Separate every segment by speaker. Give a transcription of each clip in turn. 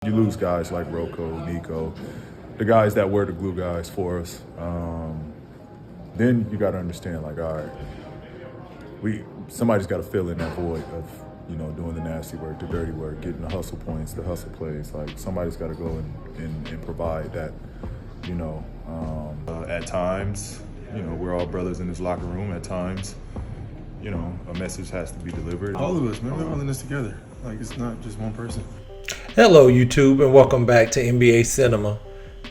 Speaker 1: You lose guys like Rocco, Nico, the guys that were the glue guys for us. Then you got to understand, like, all right, somebody's got to fill in that void of, doing the nasty work, the dirty work, getting the hustle points, the hustle plays. Like, somebody's got to go and provide that, at times, we're all brothers in this locker room. At times, a message has to be delivered.
Speaker 2: All of us, man, we're all in this together. Like, it's not just one person.
Speaker 3: Hello, YouTube, and welcome back to NBA Cinema.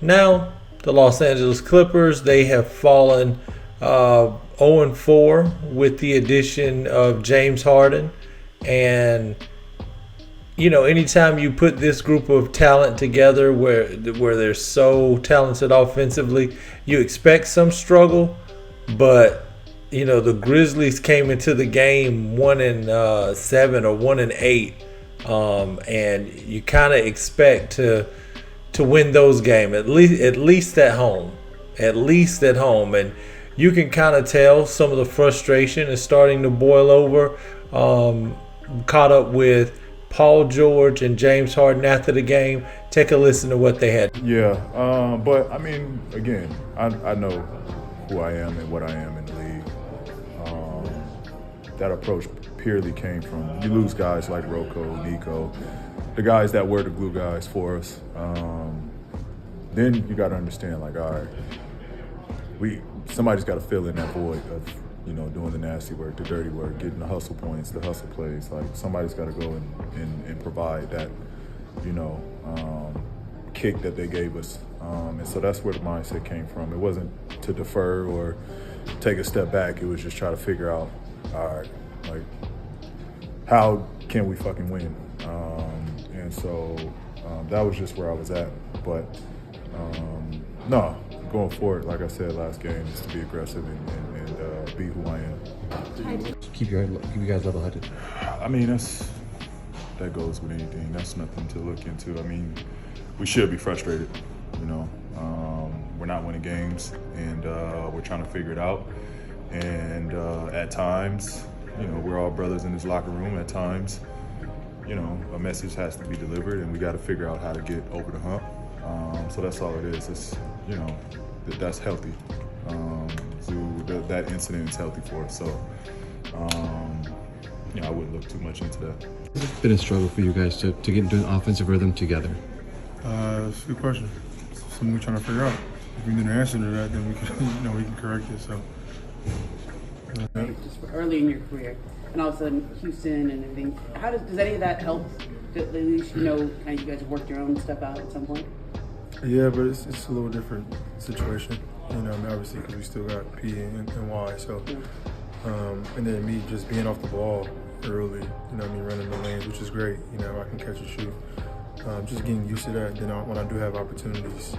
Speaker 3: Now, the Los Angeles Clippers, they have fallen 0-4 with the addition of James Harden. And, anytime you put this group of talent together where they're so talented offensively, you expect some struggle. But, the Grizzlies came into the game 1-7 or 1-8. And you kind of expect to win those games at least at home, and you can kind of tell some of the frustration is starting to boil over. Caught up with Paul George and James Harden after the game. Take a listen to what they had.
Speaker 1: Yeah, but I mean, again, I know who I am and what I am in the league. That approach purely came from, you lose guys like Rocco, Nico, the guys that were the glue guys for us. Then you got to understand, like, all right, somebody's got to fill in that void of, doing the nasty work, the dirty work, getting the hustle points, the hustle plays. Like, somebody's got to go and provide that, kick that they gave us. And so that's where the mindset came from. It wasn't to defer or take a step back. It was just try to figure out, all right, like, how can we fucking win? And so that was just where I was at. But no, going forward, like I said last game, is to be aggressive and be who I am.
Speaker 4: Keep you guys level-headed.
Speaker 1: I mean, that goes with anything. That's nothing to look into. I mean, we should be frustrated, We're not winning games, and we're trying to figure it out. And at times, we're all brothers in this locker room. At times, a message has to be delivered, and we got to figure out how to get over the hump. So that's all it is. It's, that's healthy. So that incident is healthy for us. So, I wouldn't look too much into that.
Speaker 4: It's been a struggle for you guys to get into an offensive rhythm together.
Speaker 2: It's a good question. It's something we're trying to figure out. If we need an answer to that, then we can, we can correct it. So.
Speaker 5: Just early in your career, and all of a sudden Houston and everything. How does any of that help? At least kind of you guys worked your own stuff out at some point.
Speaker 2: Yeah, but it's a little different situation. Obviously because we still got P and Y. So, and then me just being off the ball early. Running the lanes, which is great. I can catch and shoot. Just getting used to that. Then when I do have opportunities,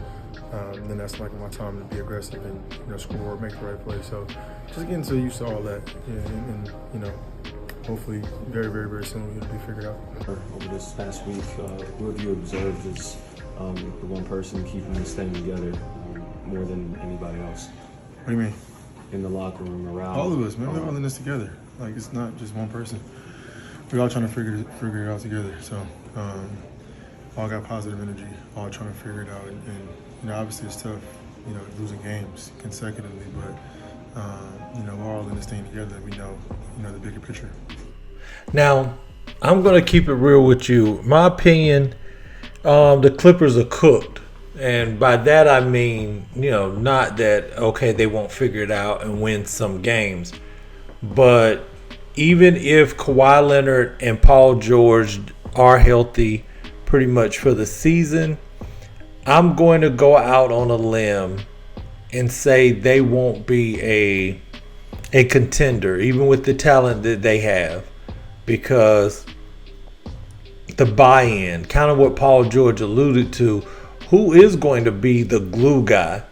Speaker 2: then that's like my time to be aggressive and score, make the right play. So just getting so used to all that, and hopefully very, very, very soon it'll be figured out.
Speaker 6: Over this past week, who have you observed as the one person keeping this thing together more than anybody else?
Speaker 2: What do you mean?
Speaker 6: In the locker room, around?
Speaker 2: All of us, man. We're all in this together. Like, it's not just one person. We're all trying to figure it out together. So all got positive energy, all trying to figure it out. And obviously it's tough, losing games consecutively, but we're all in this thing together. We know, the bigger picture.
Speaker 3: Now, I'm going to keep it real with you. My opinion, the Clippers are cooked. And by that I mean, not that, okay, they won't figure it out and win some games. But even if Kawhi Leonard and Paul George are healthy pretty much for the season, I'm going to go out on a limb and say they won't be a contender, even with the talent that they have, because the buy-in, kind of what Paul George alluded to, who is going to be the glue guy?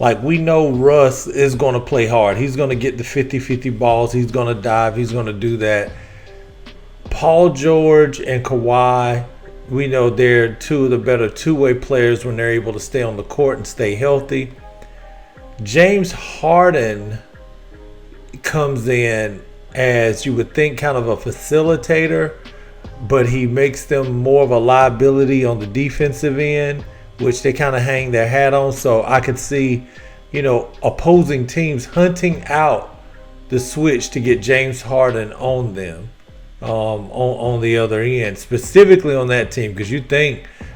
Speaker 3: Like, we know Russ is going to play hard. He's going to get the 50-50 balls. He's going to dive. He's going to do that. Paul George and Kawhi, we know they're two of the better two-way players when they're able to stay on the court and stay healthy. James Harden comes in as, you would think, kind of a facilitator, but he makes them more of a liability on the defensive end, which they kind of hang their hat on. So I could see, opposing teams hunting out the switch to get James Harden on them, on the other end, specifically on that team. Because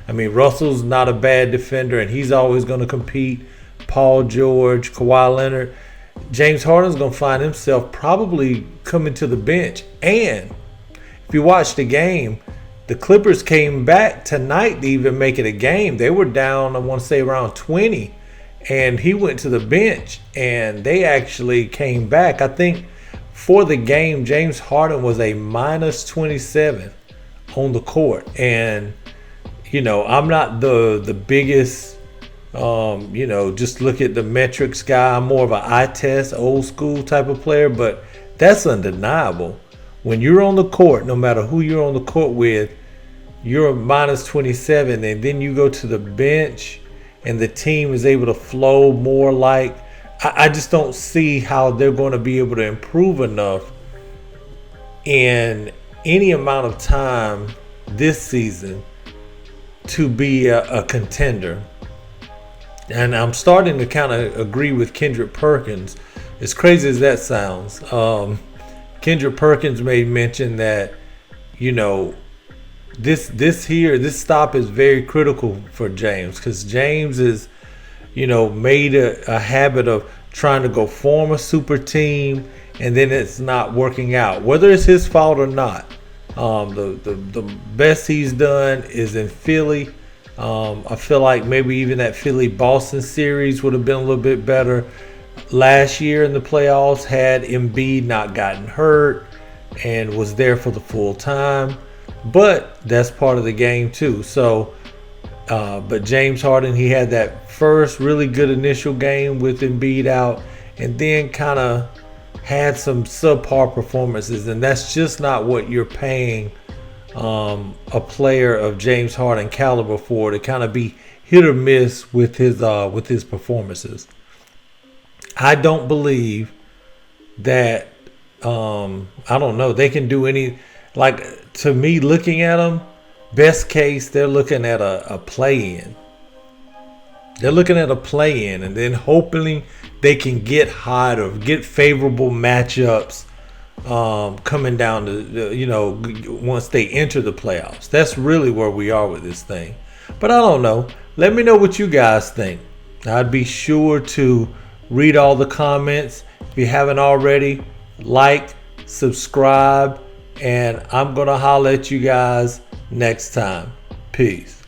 Speaker 3: Russell's not a bad defender, and he's always going to compete. Paul George, Kawhi Leonard. James Harden's going to find himself probably coming to the bench. And if you watch the game, the Clippers came back tonight to even make it a game. They were down, I want to say, around 20. And he went to the bench, and they actually came back. I think for the game, James Harden was a minus 27 on the court. And, I'm not the biggest, just look at the metrics guy. I'm more of an eye test, old school type of player, but that's undeniable. When you're on the court, no matter who you're on the court with, you're a minus 27, and then you go to the bench and the team is able to flow more like. I just don't see how they're going to be able to improve enough in any amount of time this season to be a contender. And I'm starting to kind of agree with Kendrick Perkins. As crazy as that sounds, Kendrick Perkins made mention that, this stop is very critical for James, because James is, made a habit of trying to go form a super team, and then it's not working out, whether it's his fault or not. The best he's done is in Philly. I feel like maybe even that Philly-Boston series would have been a little bit better last year in the playoffs had Embiid not gotten hurt and was there for the full time. But that's part of the game too. So, but James Harden, he had that first really good initial game with Embiid out, and then kind of had some subpar performances, and that's just not what you're paying a player of James Harden caliber for, to kind of be hit or miss with his performances. I don't believe that I don't know, they can do any. Like, to me, looking at them, best case, they're looking at a play-in. They're looking at a play-in, and then hoping they can get hot or get favorable matchups coming down to, once they enter the playoffs. That's really where we are with this thing. But I don't know. Let me know what you guys think. I'd be sure to read all the comments. If you haven't already, like, subscribe, and I'm going to holler at you guys next time. Peace.